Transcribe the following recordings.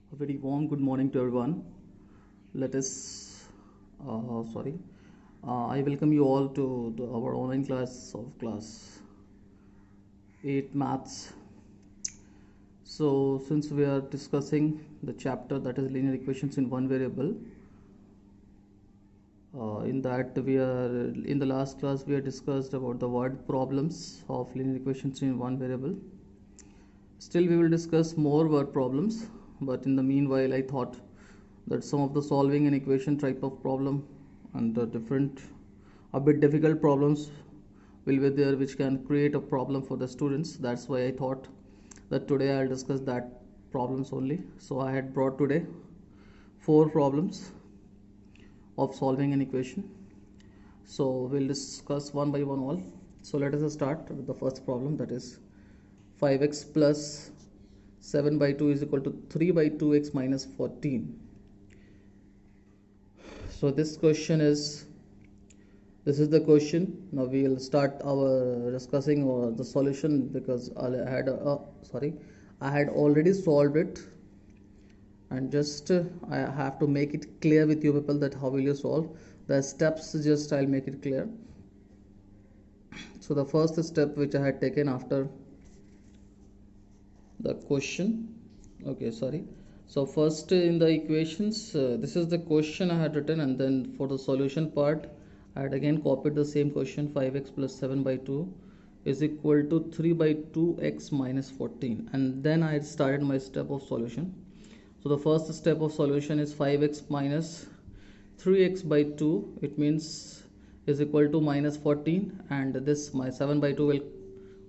A very warm good morning to everyone. Let us, sorry, I welcome you all to our online class of class 8 maths. So, since we are discussing the chapter that is linear equations in one variable, in that we are in the last class we have discussed about the word problems of linear equations in one variable. Still, we will discuss more word problems, but in the meanwhile, I thought that some of the solving an equation type of problem and the different, a bit difficult problems will be there which can create a problem for the students. That's why I thought that today I'll discuss that problems only. So I had brought today 4 problems of solving an equation. So we'll discuss one by one all. So let us start with the first problem, that is 5x plus 7 by 2 is equal to 3 by 2x minus 14. So this is the question. Now we will start our discussing the solution, because I had already solved it, and just I have to make it clear with you people that how will you solve the steps. Just I'll make it clear. So the first step which I had taken after the question, so first in the equations, this is the question I had written, and then for the solution part I had again copied the same question. 5x plus 7 by 2 is equal to 3 by 2x minus 14, and then I had started my step of solution. So the first step of solution is 5x minus 3x by 2, it means is equal to minus 14, and this my 7 by 2 will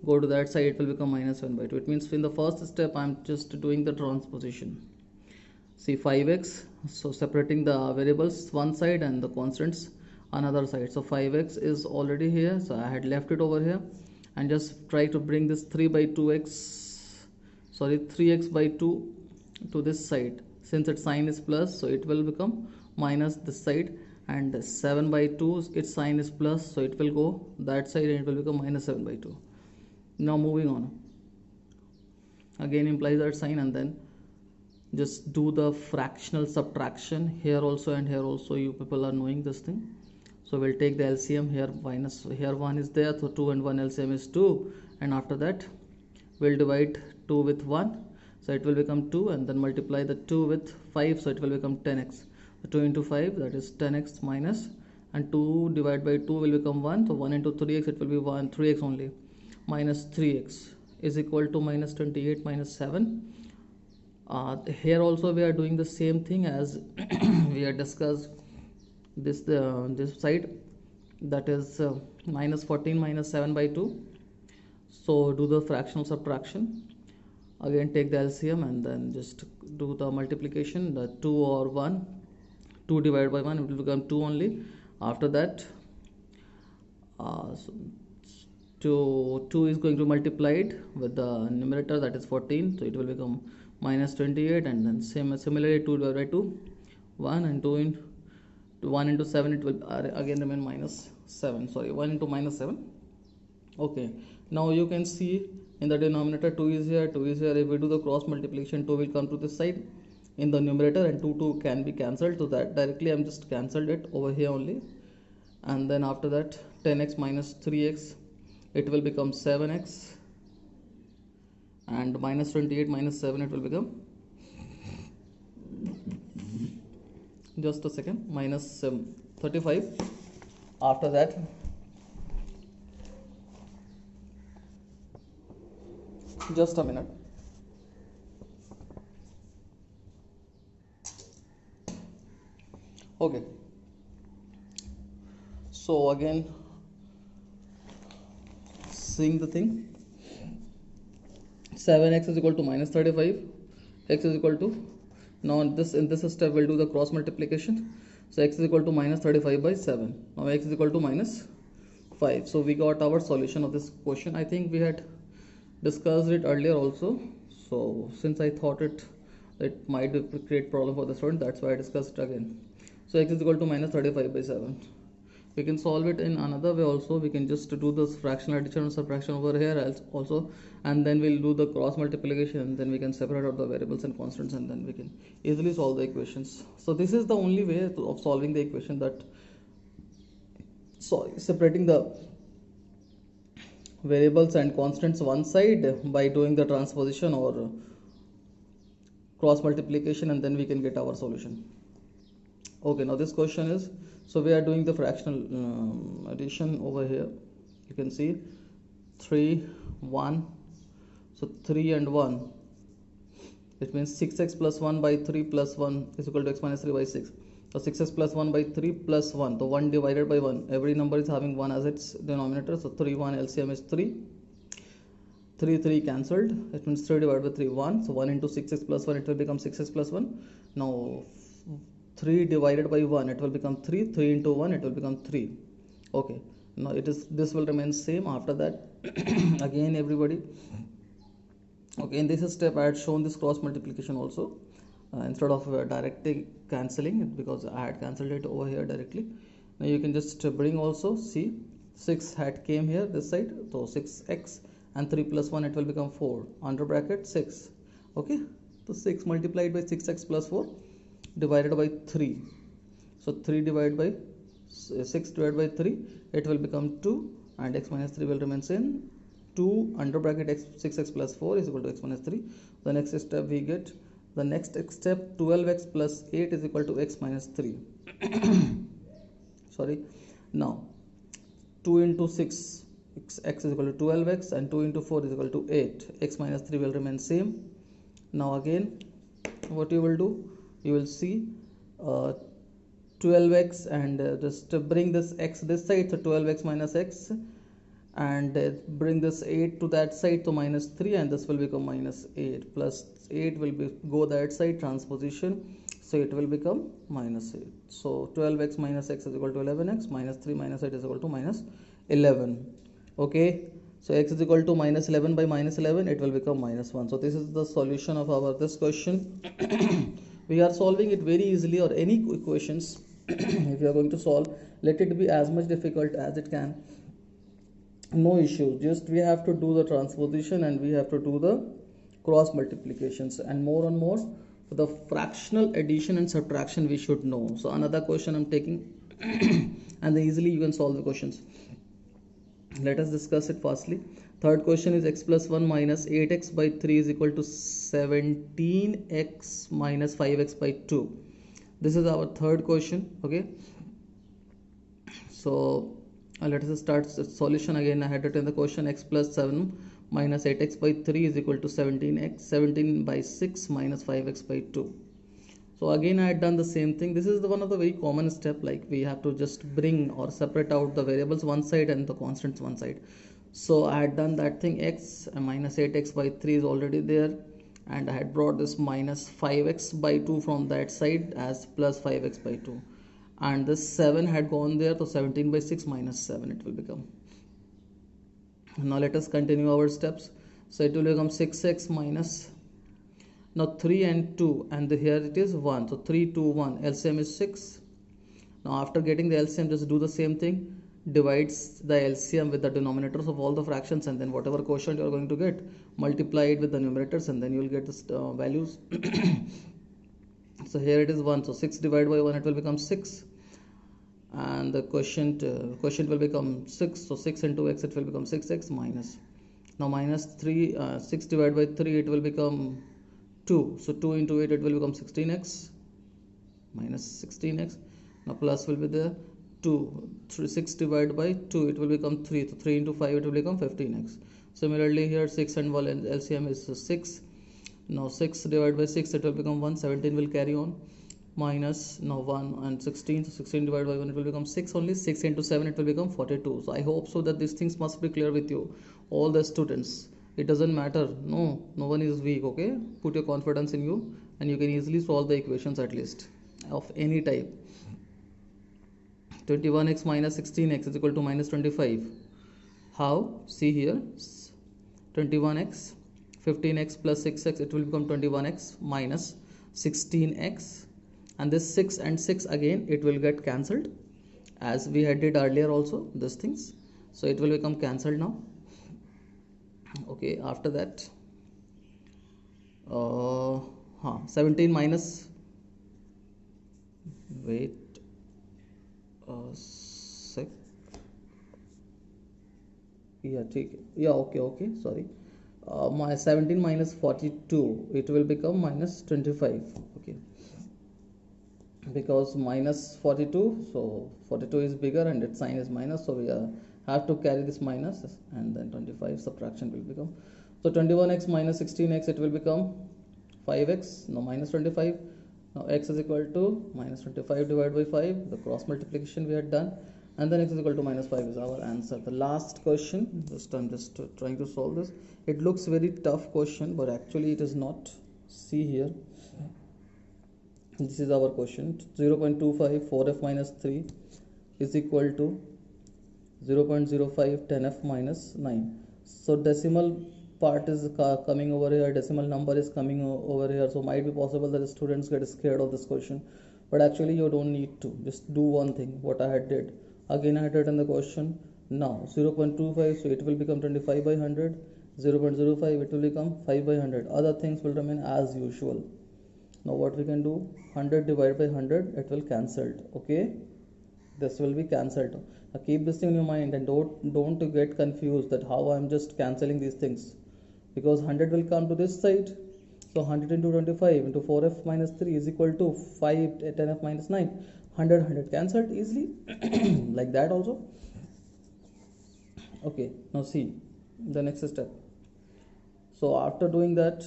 go to that side, it will become minus 7 by 2. It means in the first step I'm just doing the transposition. See 5x, so separating the variables one side and the constants another side. So 5x is already here, so I had left it over here, and just try to bring this 3x by 2 to this side. Since its sign is plus, so it will become minus this side, and 7 by 2 its sign is plus, so it will go that side and it will become minus 7 by 2. Now moving on, again implies that sign, and then just do the fractional subtraction here also and here also. You people are knowing this thing. So we'll take the LCM here, minus here 1 is there, so 2 and 1 LCM is 2, and after that we'll divide 2 with 1, so it will become 2, and then multiply the 2 with 5, so it will become 10x. So 2 into 5, that is 10x minus, and 2 divided by 2 will become 1, so 1 into 3x, it will be 3x only, minus 3x is equal to minus 28 minus 7. Here also we are doing the same thing as we had discussed this side, that is minus 14 minus 7 by 2. So do the fractional subtraction, again take the LCM, and then just do the multiplication. The 2 or 1, 2 divided by 1, it will become 2 only. After that 2 is going to multiply it with the numerator, that is 14, so it will become minus 28, and then similarly 2 divided by 2 1, and 1 into 7, it will again remain minus 7, 1 into minus 7. Okay, now you can see in the denominator 2 is here, 2 is here. If we do the cross multiplication, 2 will come to this side in the numerator, and 2 can be cancelled, so that directly I'm just cancelled it over here only. And then after that 10x minus 3x, it will become 7x, and minus 28 minus 7, it will become, just a second, minus 35. After that just a minute. Okay, so again seeing the thing, 7x is equal to minus 35, x is equal to, now in this step we'll do the cross multiplication. So x is equal to minus 35 by 7. Now x is equal to minus 5. So we got our solution of this question. I think we had discussed it earlier also, so since I thought it might create problem for the student, that's why I discussed it again. So x is equal to minus 35 by 7. We can solve it in another way also. We can just do this fractional addition and subtraction over here also, and then we'll do the cross multiplication, and then we can separate out the variables and constants, and then we can easily solve the equations. So this is the only way of solving the equation, that separating the variables and constants one side by doing the transposition or cross multiplication, and then we can get our solution. Okay, now this question is, so we are doing the fractional addition over here. You can see 3 1, so 3 and 1, it means 6x plus 1 by 3 plus 1 is equal to x minus 3 by 6. So 6x plus 1 by 3 plus 1, so 1 divided by 1, every number is having 1 as its denominator, so 3 1 LCM is 3. 3 cancelled, it means 3 divided by 3 1, so 1 into 6x plus 1, it will become 6x plus 1. Now 3 divided by 1, it will become 3. 3 into 1, it will become 3. Okay, now this will remain same. After that again everybody, okay, in this step I had shown this cross multiplication also, instead of directly cancelling it, because I had cancelled it over here directly. Now you can just bring also, see 6 had came here this side, so 6x and 3 plus 1, it will become 4 under bracket 6. Okay, so 6 multiplied by 6x plus 4 divided by 3, so 3 divided by 6 divided by 3, it will become 2, and x minus 3 will remain same. 2 under bracket 6x plus 4 is equal to x minus 3. The next step we get, the next step, 12x plus 8 is equal to x minus 3. Sorry, now 2 into 6, x is equal to 12x, and 2 into 4 is equal to 8. X minus 3 will remain same. Now again what you will do, you will see 12x, and just bring this x this side, so 12x minus x, and bring this 8 to that side, so minus 3, and this will become minus 8, plus 8 will go that side, transposition, so it will become minus 8. So 12x minus x is equal to 11x, minus 3 minus 8 is equal to minus 11. Okay, so x is equal to minus 11 by minus 11, it will become minus 1. So this is the solution of our this question. We are solving it very easily, or any equations if you are going to solve, let it be as much difficult as it can, no issue. Just we have to do the transposition, and we have to do the cross multiplications, and more and more the fractional addition and subtraction we should know. So another question I'm taking and then easily you can solve the questions. Let us discuss it fastly. Third question is x plus 1 minus 8x by 3 is equal to 17x minus 5x by 2. This is our third question. Okay, so let us start the solution again. I had written the question, x plus 7 minus 8x by 3 is equal to 17 by 6 minus 5x by 2. So again I had done the same thing. This is one of the very common step, like we have to just bring or separate out the variables one side and the constants one side. So I had done that thing, x minus 8x by 3 is already there, and I had brought this minus 5x by 2 from that side as plus 5x by 2, and this 7 had gone there, so 17 by 6 minus 7 it will become. Now let us continue our steps. So it will become 6x minus, now 3 and 2, and here it is 1, so 3 2 1, LCM is 6. Now after getting the LCM, just do the same thing, divides the LCM with the denominators of all the fractions, and then whatever quotient you are going to get, multiply it with the numerators, and then you will get the values. So here it is 1, so 6 divided by 1, it will become 6, and the quotient will become 6, so 6 into x, it will become 6x minus, now minus 3, 6 divided by 3, it will become 2, so 2 into 8, it will become 16x minus 16x. Now plus will be there, 2, 6 divided by 2, it will become 3, so 3 into 5, it will become 15x. Similarly here 6 and 1, LCM is 6. Now 6 divided by 6, it will become 1, 17 will carry on, minus now 1 and 16, so 16 divided by 1, it will become 6 only. 6 into 7, it will become 42. So I hope so that these things must be clear with you, all the students. It doesn't matter, no one is weak. Okay, put your confidence in you, and you can easily solve the equations at least of any type. 21x minus 16x is equal to minus 25. How? See here, 21x, 15x plus 6x, it will become 21x minus 16x, and this 6 and 6 again, it will get cancelled, as we had did earlier also these things, so it will become cancelled now. Okay, after that 17 minus, wait a sec, yeah take, yeah, okay, sorry, my 17 minus 42, it will become minus 25. Okay, because minus 42, so 42 is bigger and its sign is minus, so we have to carry this minus, and then 25 subtraction will become, so 21x minus 16x, it will become 5x, no, minus 25. Now x is equal to minus 25 divided by 5, the cross multiplication we had done, and then x is equal to minus 5 is our answer. The last question, I'm just trying to solve this. It looks very tough question, but actually it is not. See here, this is our question. 0.25 4f minus 3 is equal to 0.05 10f minus 9. So decimal part is coming over here, decimal number is coming over here, so might be possible that the students get scared of this question, but actually you don't need to. Just do one thing, what I had did. Again I had written the question. Now 0.25, so it will become 25 by 100. 0.05, it will become 5 by 100. Other things will remain as usual. Now what we can do, 100 divided by 100, it will cancelled. Okay, this will be cancelled. Now keep this in your mind and don't get confused that how I'm just cancelling these things, because 100 will come to this side, so 100 into 25 into 4f minus 3 is equal to 5 10f minus 9. 100 cancelled easily like that also. Okay, now see the next step. So after doing that,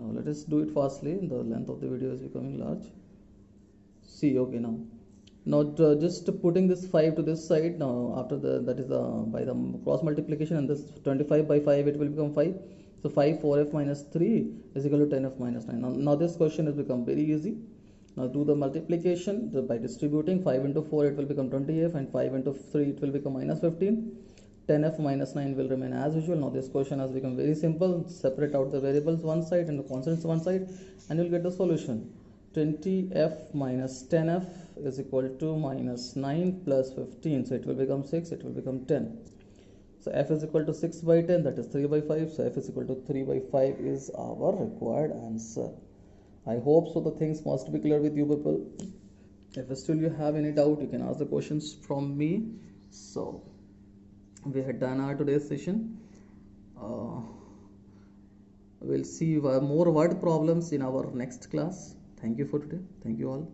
let us do it fastly, the length of the video is becoming large. See, okay, now just putting this 5 to this side. Now after that is by the cross multiplication, and this 25 by 5, it will become 5. So 5 4f minus 3 is equal to 10f minus 9. Now this question has become very easy. Now do the multiplication by distributing. 5 into 4, it will become 20f, and 5 into 3, it will become minus 15. 10f minus 9 will remain as usual. Now this question has become very simple. Separate out the variables one side and the constants one side, and you'll get the solution. 20f minus 10f is equal to minus 9 plus 15, so it will become 6, it will become 10. So f is equal to 6 by 10, that is 3 by 5, so f is equal to 3 by 5 is our required answer. I hope so the things must be clear with you people. If still you have any doubt, you can ask the questions from me. So we had done our today's session. We'll see more word problems in our next class. Thank you for today. Thank you all.